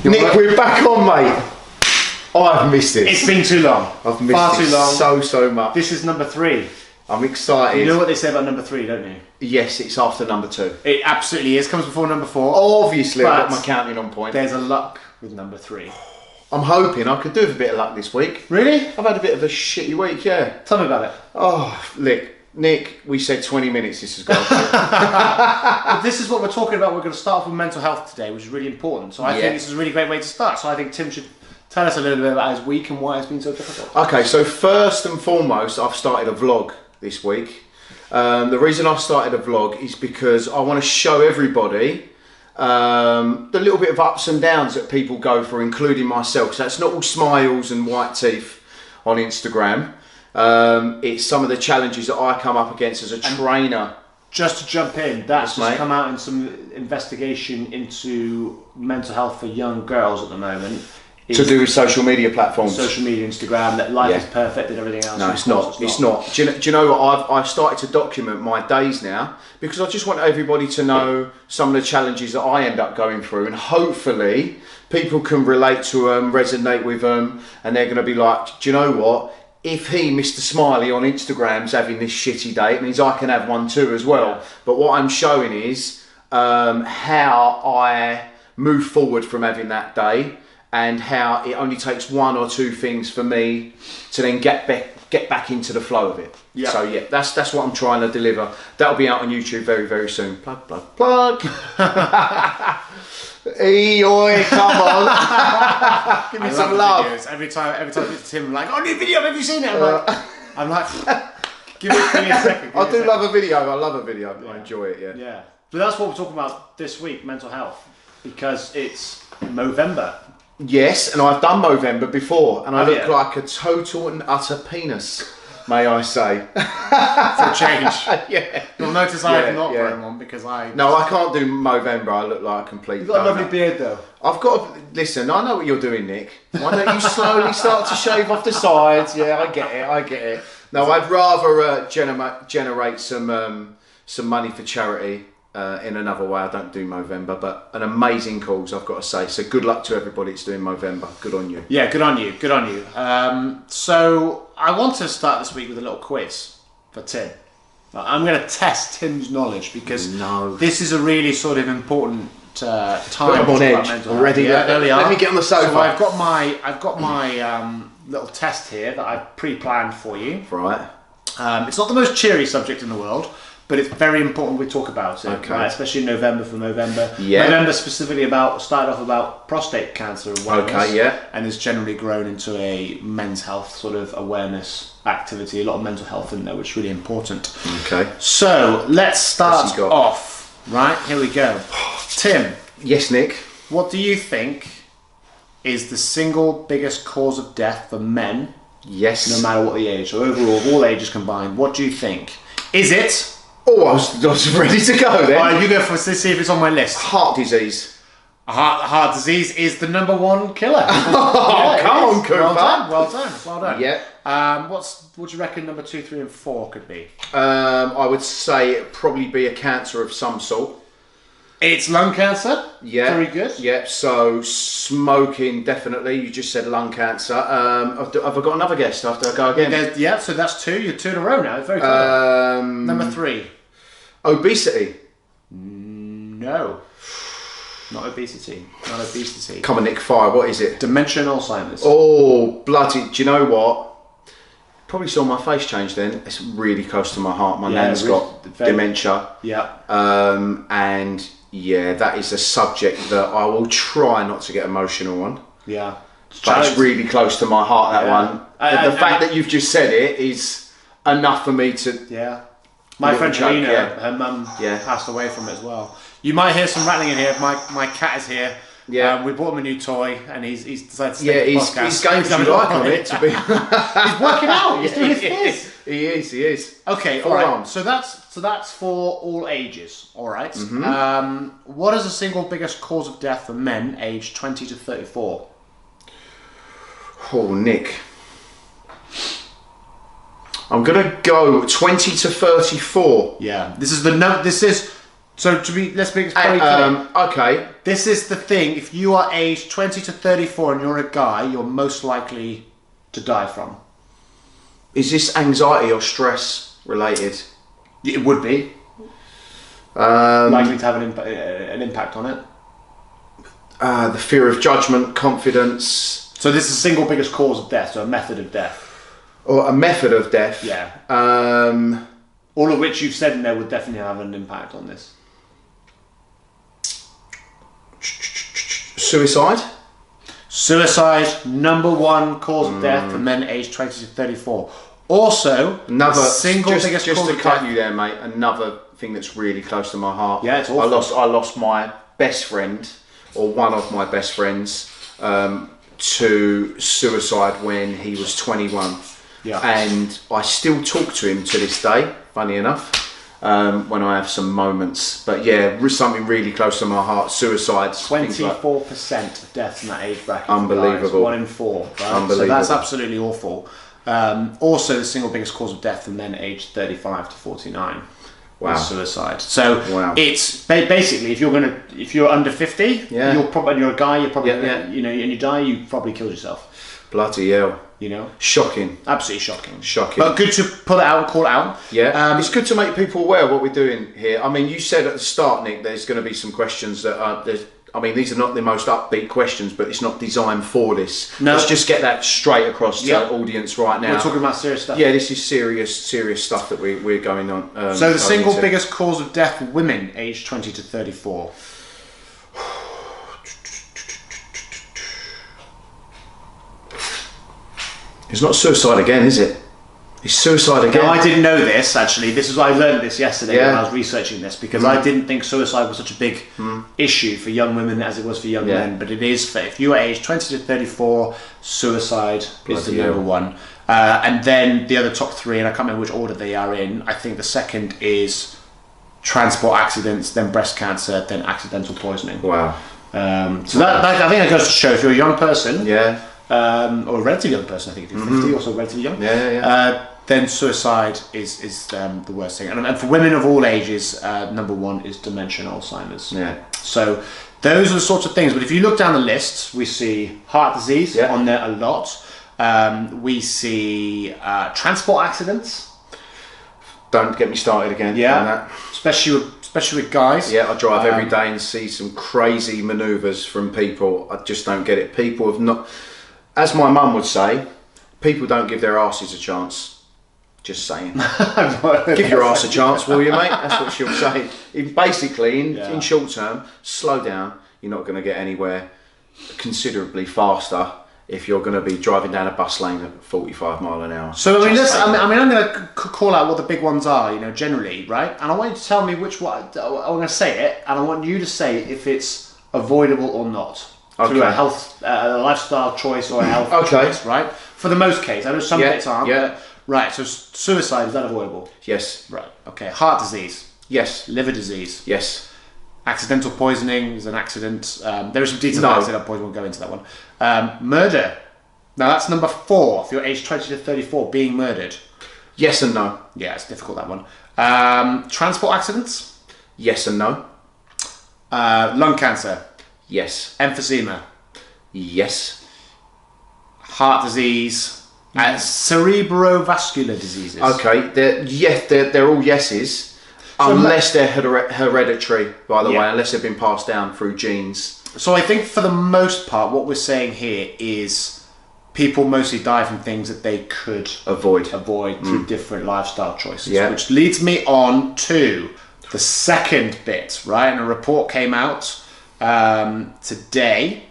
Nick, we're back on, mate. I've missed it. It's been too long. I've missed Far it too long. so much. This is number 3. I'm excited. You know what they say about number 3, don't you? Yes, it's after number 2. It absolutely is. Comes before number 4. Obviously, I've got my counting on point. There's a luck with number 3. I'm hoping I could do with a bit of luck this week. Really? I've had a bit of a shitty week, yeah. Tell me about it. Oh, look, Nick, we said 20 minutes this has gone. But this is what we're talking about. We're going to start off with mental health today, which is really important. So I think this is a really great way to start. So I think Tim should tell us a little bit about his week and why it's been so difficult. Okay, so first and foremost, I've started a vlog this week. The reason I've started a vlog is because I want to show everybody the little bit of ups and downs that people go through, including myself. So it's not all smiles and white teeth on Instagram. It's some of the challenges that I come up against as a trainer. Just to jump in, that's just come out in some investigation into mental health for young girls at the moment. To do with social media platforms. Social media, Instagram, that life is perfect and everything else. No, it's not. It's not. Do you know what? I've started to document my days now because I just want everybody to know some of the challenges that I end up going through, and hopefully people can relate to them, resonate with them, and they're going to be like, do you know what? If he, Mr. Smiley on Instagram's having this shitty day, it means I can have one too as well. Yeah. But what I'm showing is how I move forward from having that day, and how it only takes 1 or 2 things for me to then get back into the flow of it. Yeah. So yeah, that's what I'm trying to deliver. That'll be out on YouTube very soon. Plug. Oi, come on. Give me some love. Videos. Every time it's Tim, like, oh, new video, have you seen it? I'm like, give me a second. I do love a video. I love a video. Yeah. I enjoy it. Yeah. But that's what we're talking about this week, mental health, because it's Movember. Yes, and I've done Movember before, and I look like a total and utter penis, may I say. For a change. Yeah. You'll notice I have not grown one because No, I can't do Movember. I look like a complete You've got a lovely beard though. I've got listen, I know what you're doing, Nick. Why don't you slowly start to shave off the sides? Yeah, I get it. No, I'd rather generate some money for charity. In another way. I don't do Movember, but an amazing cause, I've got to say. So good luck to everybody that's doing Movember. Good on you. Yeah, good on you. So I want to start this week with a little quiz for Tim. I'm going to test Tim's knowledge because this is a really sort of important time. I'm on edge already. Yeah, there we are. Let me get on the sofa. So I've got my little test here that I've pre-planned for you. Right. It's not the most cheery subject in the world, but it's very important we talk about it, okay. Right? Especially in November for November. Yeah. November specifically started off about prostate cancer awareness. Okay, yeah. And has generally grown into a men's health sort of awareness activity. A lot of mental health in there, which is really important. Okay. So let's start off. Right, here we go. Tim. Yes, Nick. What do you think is the single biggest cause of death for men? Yes. No matter what the age. So overall, all ages combined, what do you think? Is it... Oh, I was ready to go then. Alright, you go for see if it's on my list. Heart disease. Heart disease is the #1 killer. Oh, come on, Cooper. Well done. Yeah. What do you reckon number 2, 3 and 4 could be? I would say it'd probably be a cancer of some sort. It's lung cancer. Yeah. Very good. Yeah, so smoking, definitely. You just said lung cancer. Have I got another guess after I go again? Yeah, so that's 2. You're 2 in a row now. Very clever. Number 3. Obesity. No. Not obesity. Come on, Nick, fire. What is it? Dementia and Alzheimer's. Oh, bloody. Do you know what? Probably saw my face change then. It's really close to my heart. My nan's got dementia. Yeah. And yeah, that is a subject that I will try not to get emotional on. Yeah. But it's really close to my heart, that one. The fact that you've just said it is enough for me to... Yeah. My friend Helena, her mum passed away from it as well. You might hear some rattling in here. My cat is here. Yeah. We bought him a new toy and he's decided to stay he's going to like on it, to be He's working out. He's doing his fizz. He is. Okay, all right. So that's for all ages, all right? Mm-hmm. What is the single biggest cause of death for men aged 20 to 34? Oh, Nick. I'm gonna go 20 to 34. Yeah, this is So let's be very clear. Okay. This is the thing. If you are aged 20 to 34 and you're a guy, you're most likely to die from. Is this anxiety or stress related? It would be. Likely to have an impact on it. The fear of judgment, confidence. So this is the single biggest cause of death, so a method of death. Or a method of death. Yeah. All of which you've said in there would definitely have an impact on this. Suicide? Suicide, #1 cause of death for men aged 20 to 34. Also, another single biggest just cause to of cut death. you there, mate. Another thing that's really close to my heart. Yeah, it's awful. I lost my best friend, or one of my best friends, to suicide when he was 21. Yeah. And I still talk to him to this day. Funny enough. When I have some moments, but yeah, something really close to my heart. Suicide. 24% of deaths in that age bracket. Unbelievable. 1 in 4. Right? Unbelievable. So that's absolutely awful. Also, the single biggest cause of death for men aged 35 to 49. Wow. Is suicide. So it's basically if you're under 50, you're a guy, you're probably and you die, you probably killed yourself. Bloody hell. You know, shocking. Absolutely shocking. Shocking. But good to put it out and call it out. Yeah. It's good to make people aware of what we're doing here. I mean, you said at the start, Nick, there's going to be some questions that are. I mean, these are not the most upbeat questions, but it's not designed for this. No. Let's just get that straight across to the audience right now. We're talking about serious stuff. Yeah, this is serious stuff that we're going on. So the single biggest cause of death for women aged 20 to 34. It's not suicide again, is it? It's suicide again. No, I didn't know this, actually. I learned this yesterday when I was researching this, because I didn't think suicide was such a big issue for young women as it was for young men. But it is, if you are aged 20 to 34, suicide is the #1. And then the other top 3, and I can't remember which order they are in, I think the second is transport accidents, then breast cancer, then accidental poisoning. Wow. So that I think that goes to show if you're a young person, or a relatively young person, I think if you're 50, also relatively young, then suicide is the worst thing. And for women of all ages, #1 is dementia and Alzheimer's. Yeah. So those are the sorts of things. But if you look down the list, we see heart disease on there a lot. We see transport accidents. Don't get me started again. Yeah. On that. Especially with guys. Yeah, I drive every day and see some crazy manoeuvres from people. I just don't get it. People have not, as my mum would say, people don't give their asses a chance. Just saying. Give your ass a chance, will you, mate? That's what she'll say. Basically, in short term, slow down. You're not going to get anywhere considerably faster if you're going to be driving down a bus lane at 45 mile an hour. So I mean, I'm going to call out what the big ones are, generally, right? And I want you to tell me which one. I'm going to say it, and I want you to say if it's avoidable or not. Through a health, a lifestyle choice or a health choice, right? For the most case, I know some bits aren't. Yeah. Right. So suicide, is that avoidable? Yes. Right. Okay. Heart disease. Yes. Liver disease. Yes. Accidental poisoning is an accident. There is some details about accidental poisoning. We'll go into that one. Murder. Now that's #4. If you're aged 20 to 34, being murdered. Yes and no. Yeah, it's difficult, that one. Transport accidents. Yes and no. Lung cancer. Yes. Emphysema. Yes. Heart disease. Cerebrovascular diseases. Okay, they're all yeses. Unless they're hereditary, by the way, unless they've been passed down through genes. So I think for the most part, what we're saying here is people mostly die from things that they could avoid through different lifestyle choices. Yeah. Which leads me on to the second bit, right? And a report came out today.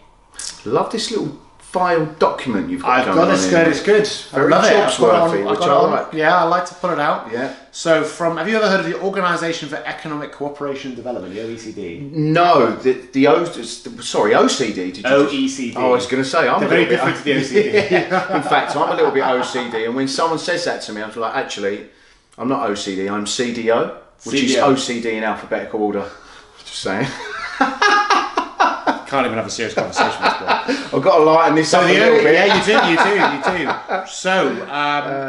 Love this little file document you've got. I've got this good. It's good. Very I love jobsworthy, it. which I like. Yeah, I like to put it out. Yeah. So have you ever heard of the Organisation for Economic Cooperation and Development, the OECD? No, OCD. Did you OECD. I was going to say I'm very different to the OCD. In fact, I'm a little bit OCD, and when someone says that to me, I'm like, actually, I'm not OCD. I'm CDO, which is OCD in alphabetical order. Just saying. Can't even have a serious conversation with this boy. I've got to lighten this up a little bit. Yeah, you do. So,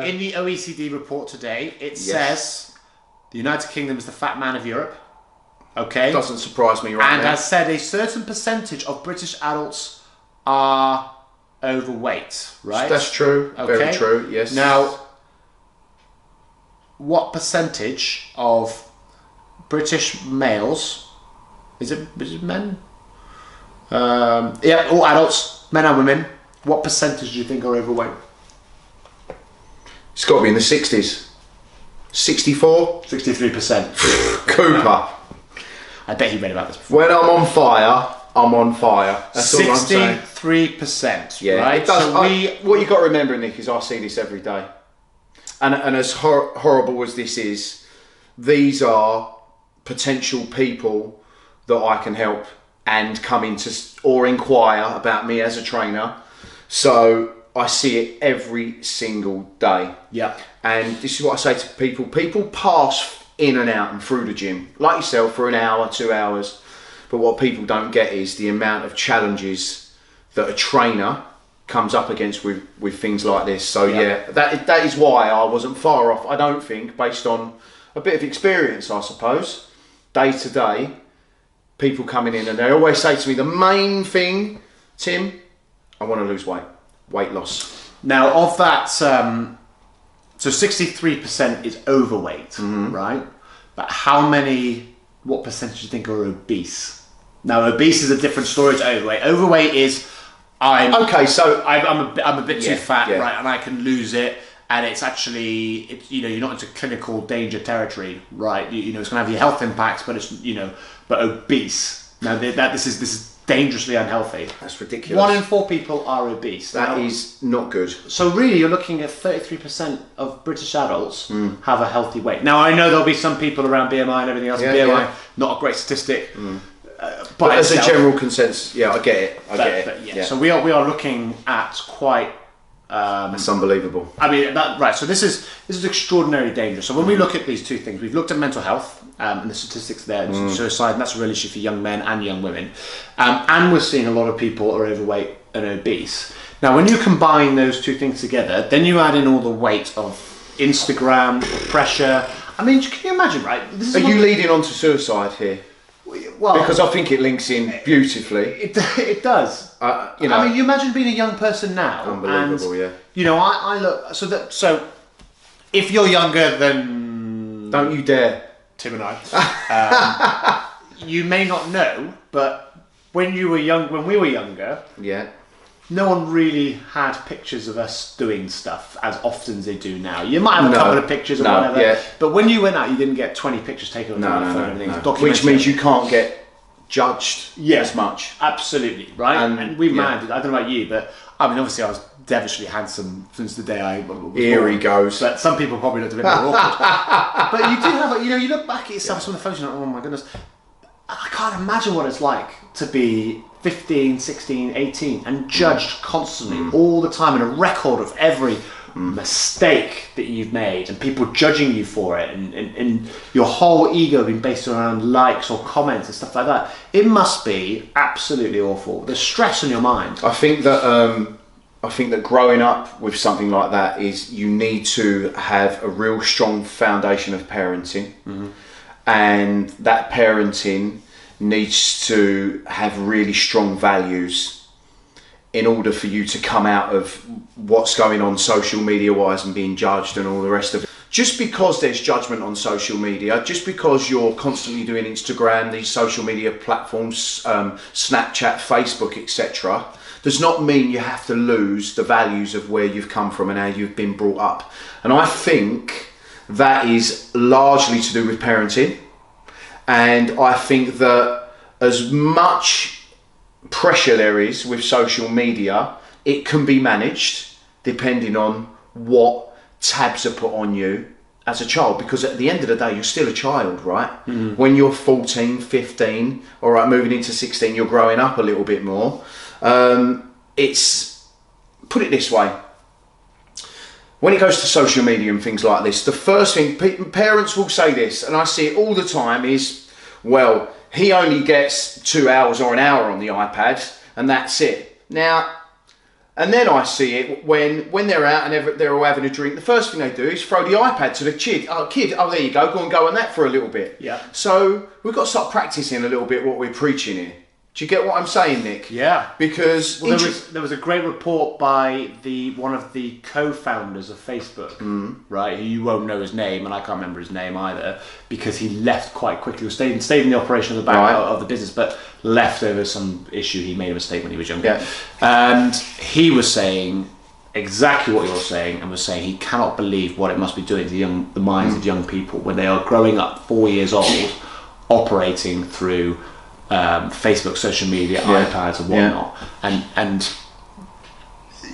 in the OECD report today, it says the United Kingdom is the fat man of Europe. Okay. Doesn't surprise me right and now. has said a certain percentage of British adults are overweight, right? That's true. Okay. Very true. Yes. Now, what percentage of British males, is it men? Yeah, all adults, men and women, what percentage do you think are overweight? It's got to be in the 60s. 64? 63%. Cooper. I bet you read about this before. When I'm on fire, I'm on fire. That's all I'm saying. 63%, Yeah, right? it does. So What you've got to remember, Nick, is I see this every day. And as horrible as this is, these are potential people that I can help and come into or inquire about me as a trainer. So I see it every single day. Yeah. And this is what I say to people. People pass in and out and through the gym, like yourself, for an hour, 2 hours. But what people don't get is the amount of challenges that a trainer comes up against with things like this. So yeah, that is why I wasn't far off, I don't think, based on a bit of experience, I suppose. Day to day, people coming in and they always say to me, the main thing, Tim, I want to lose weight loss. Now, of that, so 63% is overweight, right? But what percentage do you think are obese? Now, obese is a different story to overweight. Overweight is, I'm a bit too fat, right? And I can lose it. And it's actually, you're not into clinical danger territory, right? It's going to have your health impacts, but it's, but obese. Now, this is dangerously unhealthy. That's ridiculous. 1 in 4 people are obese. That is not good. So really, you're looking at 33% of British adults have a healthy weight. Now, I know there'll be some people around BMI and everything else. BMI, not a great statistic. But as a general consensus, I get it. I get it. Yeah. So we are looking at quite. That's unbelievable. I mean, right. So this is extraordinarily dangerous. So when we look at these two things, we've looked at mental health and the statistics there, suicide, and that's a real issue for young men and young women. And we're seeing a lot of people are overweight and obese. Now, when you combine those two things together, then you add in all the weight of Instagram, pressure. I mean, can you imagine, right? Are you leading on to suicide here? Well, because I think it links in beautifully. It does. I mean, you imagine being a young person now. Unbelievable, and, I look so if you're younger than don't you dare, Tim and I, you may not know, but when we were younger, no one really had pictures of us doing stuff as often as they do now. You might have a couple of pictures or whatever, but when you went out, you didn't get 20 pictures taken on your phone. No. Which means you can't get judged as much. Absolutely, right? And we managed. I don't know about you, but I mean, obviously, I was devilishly handsome since the day I was Here he goes. But some people probably looked a bit more awkward. But you do have, you look back at yourself, some of the photos, you're like, oh my goodness, I can't imagine what it's like to be 15, 16, 18 and judged constantly all the time, and a record of every mistake that you've made and people judging you for it, and your whole ego being based around likes or comments and stuff like that. It must be absolutely awful. The stress on your mind. I think that growing up with something like that is you need to have a real strong foundation of parenting, and that parenting needs to have really strong values in order for you to come out of what's going on social media wise and being judged and all the rest of it. Just because there's judgment on social media, just because you're constantly doing Instagram, these social media platforms, Snapchat, Facebook, etc., does not mean you have to lose the values of where you've come from and how you've been brought up. And I think that is largely to do with parenting. And I think that as much pressure there is with social media, it can be managed depending on what tabs are put on you as a child. Because at the end of the day, you're still a child, right? When you're 14, 15, all right, moving into 16, you're growing up a little bit more. Put it this way. When it goes to social media and things like this, the first thing parents will say this, and I see it all the time, is, well, he only gets 2 hours or an hour on the iPad and that's it. Now, And then I see it when they're out and they're all having a drink. The first thing they do is throw the iPad to the kid. Oh, there you go on that for a little bit. Yeah. So we've got to start practicing a little bit what we're preaching here. Do you get what I'm saying, Nick? Yeah. Because there was a great report by one of the co-founders of Facebook, right? Who you won't know his name, and I can't remember his name either, because he left quite quickly. He stayed in the operation of the back of the business, but left over some issue. He made a mistake when he was younger, and he was saying exactly what you're saying, and was saying he cannot believe what it must be doing to the minds of young people when they are growing up 4 years old, operating through Facebook, social media, iPads, and whatnot, and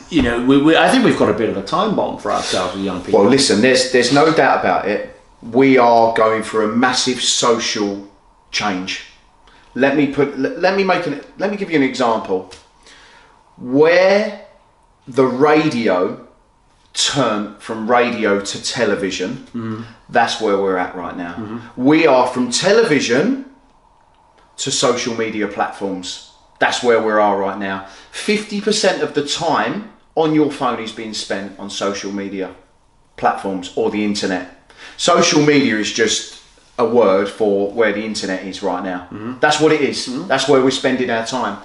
you know, I think we've got a bit of a time bomb for ourselves with young people. Well, listen, there's no doubt about it. We are going through a massive social change. Let me give you an example. Where the radio turned from radio to television, that's where we're at right now. We are from television to social media platforms. That's where we are right now. 50% of the time on your phone is being spent on social media platforms or the internet. Social media is just a word for where the internet is right now. That's what it is. That's where we're spending our time.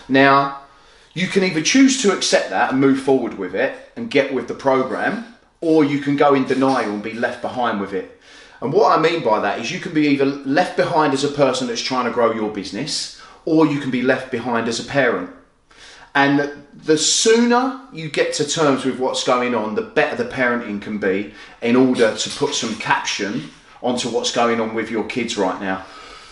Now, you can either choose to accept that and move forward with it and get with the program, or you can go in denial and be left behind with it. And what I mean by that is you can be either left behind as a person that's trying to grow your business, or you can be left behind as a parent. And the sooner you get to terms with what's going on, the better the parenting can be in order to put some caption onto what's going on with your kids right now.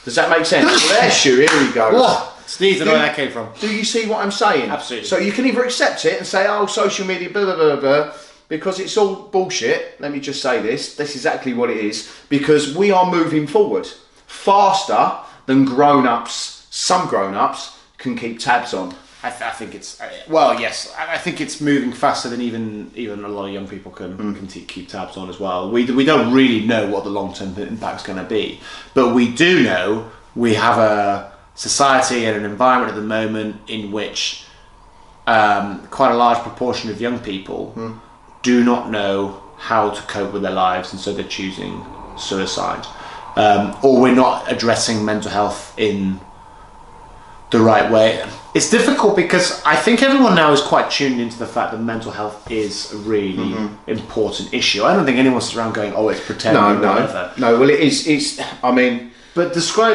Does that make sense? Bless you, here he goes. Sneeze, I know where that came from. Do you see what I'm saying? Absolutely. So you can either accept it and say, oh, social media, blah, blah, blah, blah, because it's all bullshit. Let me just say this. This is exactly what it is. Because we are moving forward faster than grown-ups. Some grown-ups can keep tabs on. I think it's yes. I think it's moving faster than even a lot of young people can keep tabs on as well. We don't really know what the long-term impact's going to be, but we do know we have a society and an environment at the moment in which quite a large proportion of young people do not know how to cope with their lives, and so they're choosing suicide, or we're not addressing mental health in the right way. It's difficult because I think everyone now is quite tuned into the fact that mental health is a really important issue. I don't think anyone's around going, "Oh, it's pretending." No. Well, it is. It's. I mean, but getting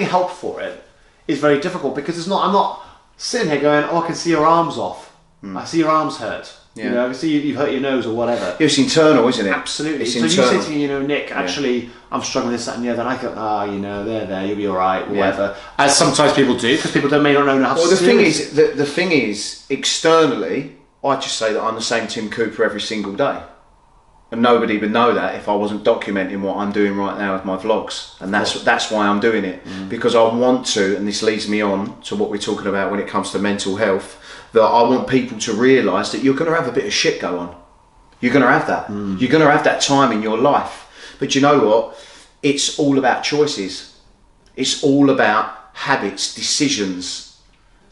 help for it is very difficult because it's not. I'm not sitting here going, "Oh, I can see your arms off. I see your arms hurt." Yeah. You know, I can see you've hurt your nose or whatever. It's internal, isn't it? Absolutely. It's so internal. you say to me, Nick, actually, I'm struggling with this, that, and the other, and I go, there, you'll be all right, whatever. Yeah. As sometimes people do, because people may not know how to. Well, the thing is, externally, I just say that I'm the same Tim Cooper every single day, and nobody would know that if I wasn't documenting what I'm doing right now with my vlogs, and that's why I'm doing it, because I want to, and this leads me on to what we're talking about when it comes to mental health. That I want people to realise that you're going to have a bit of shit go on. You're going to have that. You're going to have that time in your life. But you know what? It's all about choices. It's all about habits, decisions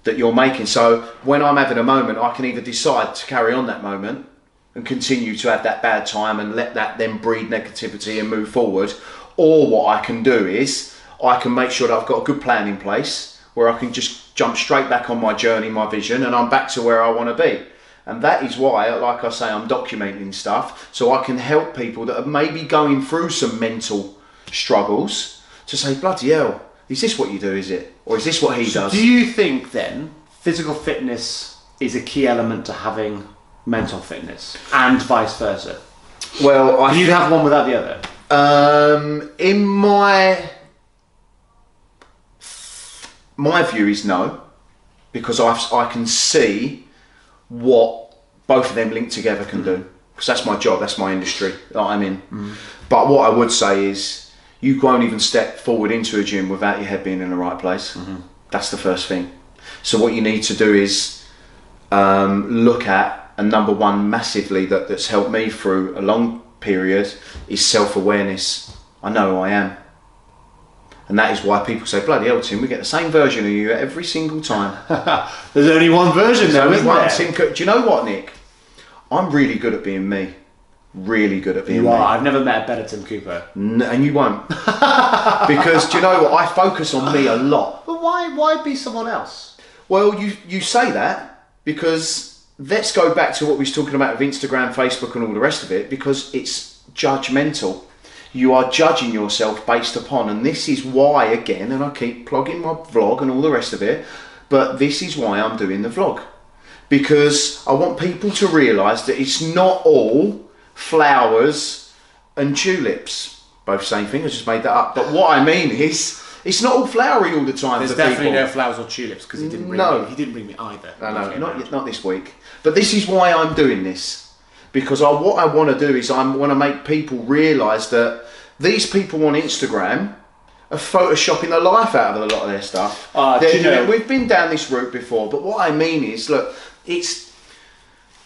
that you're making. So when I'm having a moment, I can either decide to carry on that moment and continue to have that bad time and let that then breed negativity and move forward. Or what I can do is I can make sure that I've got a good plan in place where I can just jump straight back on my journey, my vision, and I'm back to where I want to be. And that is why, like I say, I'm documenting stuff so I can help people that are maybe going through some mental struggles to say, bloody hell, is this what you do, is it? Or is this what he does? Do you think then physical fitness is a key element to having mental fitness and vice versa? Well, can you have one without the other? In my view is no, because I can see what both of them linked together can do, because that's my job, that's my industry that I'm in. But what I would say is you won't even step forward into a gym without your head being in the right place. That's the first thing. So what you need to do is look at, and number one massively that's helped me through a long period is self-awareness. I know who I am. And that is why people say, bloody hell, Tim, we get the same version of you every single time. There's only one version though, isn't there? Tim Cook. Do you know what, Nick? I'm really good at being me. Really good at being me. I've never met a better Tim Cooper. And you won't. Because, do you know what? I focus on me a lot. But why be someone else? Well, you say that because let's go back to what we was talking about with Instagram, Facebook and all the rest of it, because it's judgmental. You are judging yourself based upon, and this is why, again, and I keep plugging my vlog and all the rest of it, but this is why I'm doing the vlog. Because I want people to realise that it's not all flowers and tulips. Both same thing, I just made that up. But what I mean is, it's not all flowery all the time. There's definitely no flowers or tulips because he didn't bring me either. No, not this week. But this is why I'm doing this. Because what I want to do is I want to make people realise that these people on Instagram are photoshopping the life out of a lot of their stuff. We've been down this route before, but what I mean is, look,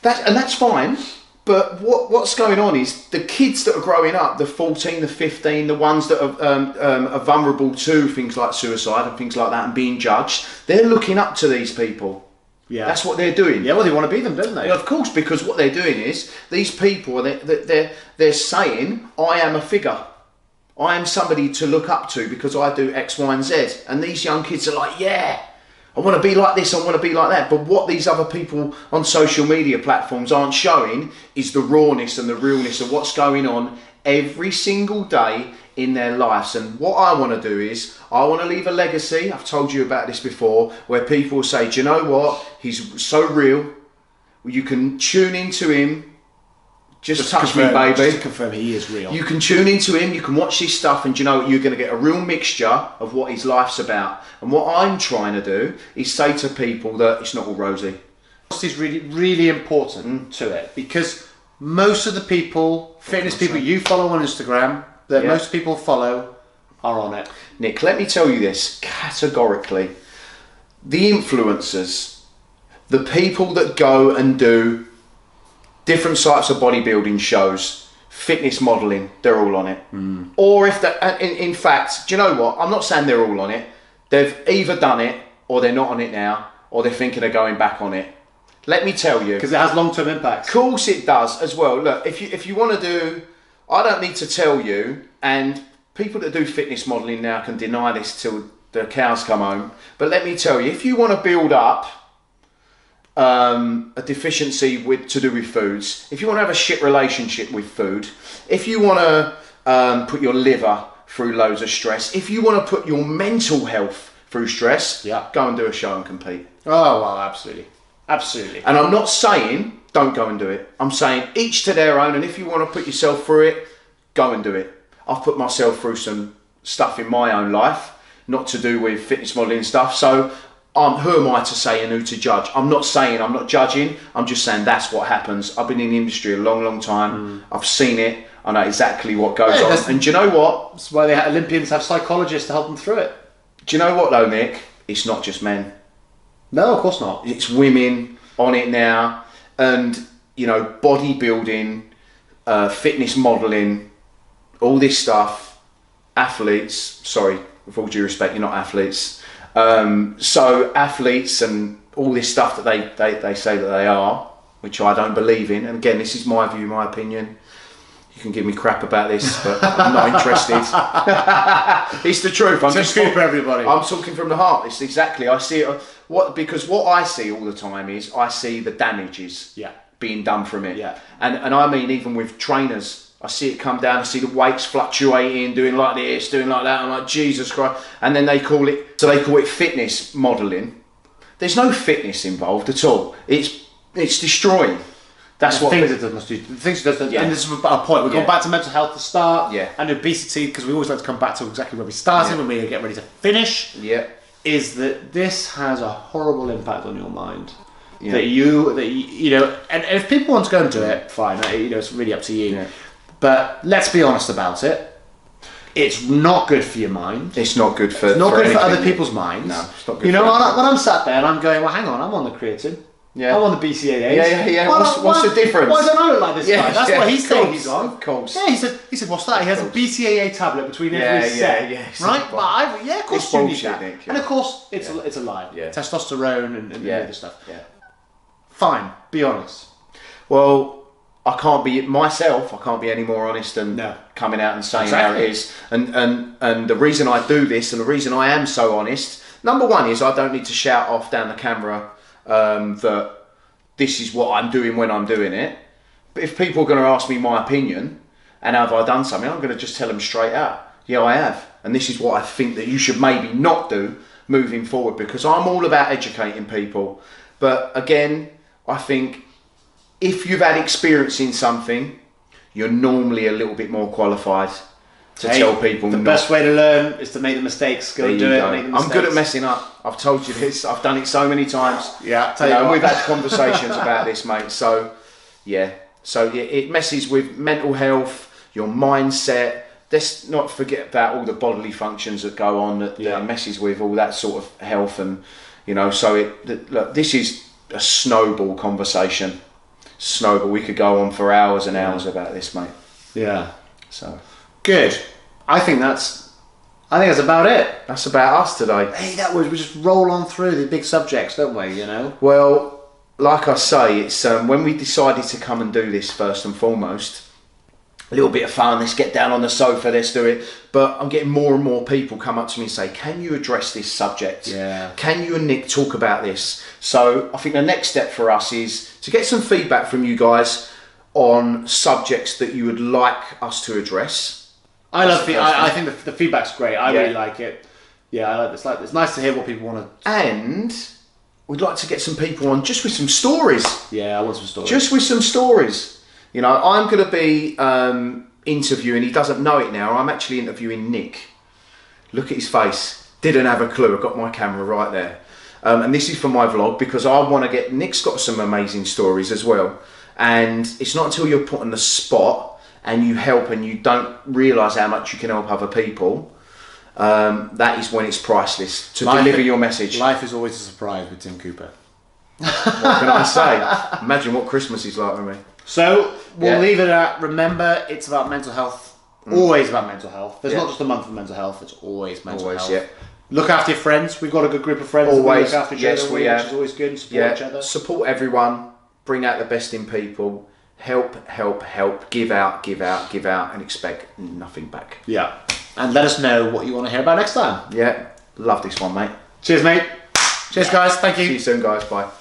that's fine. But what's going on is the kids that are growing up, the 14, the 15, the ones that are vulnerable to things like suicide and things like that and being judged, they're looking up to these people. Yeah, that's what they're doing. Yeah, well, they want to be them, don't they? Yeah, of course, because what they're doing is these people they're saying, I am a figure. I am somebody to look up to because I do X, Y, and Z. And these young kids are like, yeah, I want to be like this, I want to be like that. But what these other people on social media platforms aren't showing is the rawness and the realness of what's going on every single day in their lives. And what I want to do is, I want to leave a legacy, I've told you about this before, where people say, do you know what, he's so real, you can tune into him, just touch me, baby. Just to confirm he is real. You can tune into him, you can watch his stuff, and you know you're going to get a real mixture of what his life's about. And what I'm trying to do is say to people that it's not all rosy. This is really, really important to it, because most of the people, fitness people you follow on Instagram, that most people follow, are on it. Nick, let me tell you this categorically. The influencers, the people that go and do different types of bodybuilding shows, fitness modelling, they're all on it. Or if they, in fact, do you know what? I'm not saying they're all on it. They've either done it, or they're not on it now, or they're thinking of going back on it. Let me tell you. Because it has long-term impacts. Of course it does as well. Look, if you want to do, I don't need to tell you, and people that do fitness modelling now can deny this till the cows come home, but let me tell you, if you want to build up a deficiency to do with foods, if you want to have a shit relationship with food, if you want to put your liver through loads of stress, if you want to put your mental health through stress, go and do a show and compete. Oh, well, absolutely. Absolutely. And I'm not saying don't go and do it. I'm saying each to their own, and if you want to put yourself through it, go and do it. I've put myself through some stuff in my own life, not to do with fitness modelling stuff, so who am I to say and who to judge? I'm not saying I'm not judging, I'm just saying that's what happens. I've been in the industry a long, long time. I've seen it, I know exactly what goes on. And do you know what? That's why they Olympians have psychologists to help them through it. Do you know what though, Nick? It's not just men. No, of course not. It's women on it now, and you know, bodybuilding, fitness modelling, all this stuff, athletes, sorry, with all due respect, you're not athletes. So athletes and all this stuff that they say that they are, which I don't believe in, and again, this is my view, my opinion. You can give me crap about this, but I'm not interested. It's the truth. I'm just talking for everybody. I'm talking from the heart. It's exactly. I see it. Because what I see all the time is I see the damages being done from it. Yeah. And I mean, even with trainers, I see it come down. I see the weights fluctuating, doing like this, doing like that. I'm like, Jesus Christ. And then they call it fitness modelling. There's no fitness involved at all. It's destroying. That's what things it does do. Things it does, and this is a point. We're going back to mental health to start, and obesity, because we always like to come back to exactly where we started when we get ready to finish. Yeah, is that this has a horrible impact on your mind. Yeah. That you know, and if people want to go and do it, fine. You know, it's really up to you. Yeah. But let's be honest about it. It's not good for your mind. It's not good for. It's not good for other people's minds. No, it's not good. You know, when I'm sat there and I'm going, well, hang on, I'm on the creatine. Yeah. I'm on the BCAAs. Yeah. What's the difference? Why don't I look like this guy? That's what he's saying he's on. Of course. Yeah, he said, what's that? He has a BCAA tablet between every set. Right? But of course you need that. Nick, and of course, it's a lie. Yeah. Testosterone and the other stuff. Yeah. Fine. Be honest. Well, I can't be any more honest than coming out and saying how it is. And the reason I do this and the reason I am so honest, number one is I don't need to shout off down the camera that this is what I'm doing when I'm doing it. But if people are going to ask me my opinion and have I done something, I'm going to just tell them straight out, yeah, I have. And this is what I think that you should maybe not do moving forward, because I'm all about educating people. But again, I think if you've had experience in something, you're normally a little bit more qualified to tell people. The best way to learn is to make the mistakes. Go and do it. I'm good at messing up. I've told you this. I've done it so many times. Yeah, we've had conversations about this, mate. So, it messes with mental health, your mindset. Let's not forget about all the bodily functions that go on that messes with all that sort of health, and look, this is a snowball conversation. We could go on for hours and hours about this, mate. Yeah. So good. I think that's about it. That's about us today. Hey, we just roll on through the big subjects, don't we? You know. Well, like I say, it's when we decided to come and do this first and foremost. A little bit of fun, let's get down on the sofa, let's do it. But I'm getting more and more people come up to me and say, can you address this subject? Yeah. Can you and Nick talk about this? So I think the next step for us is to get some feedback from you guys on subjects that you would like us to address. I think the feedback's great. I really like it. Yeah, I like this. It's nice to hear what people want to... And we'd like to get some people on just with some stories. Yeah, I want some stories. Just with some stories. You know, I'm going to be interviewing, he doesn't know it now, I'm actually interviewing Nick. Look at his face. Didn't have a clue. I've got my camera right there. And this is for my vlog because I want to get... Nick's got some amazing stories as well. And it's not until you're put on the spot and you help and you don't realise how much you can help other people, that is when it's priceless to deliver your message. Life is always a surprise with Tim Cooper. What can I say? Imagine what Christmas is like with me. So we'll leave it at, remember, it's about mental health. Always about mental health. There's not just a month of mental health, it's always mental health. Yeah. Look after your friends. We've got a good group of friends. Always. Look after each other, which is always good. And support each other. Support everyone. Bring out the best in people. Help. Give out, and expect nothing back. Yeah. And let us know what you want to hear about next time. Yeah. Love this one, mate. Cheers, mate. Cheers, guys. Thank you. See you soon, guys. Bye.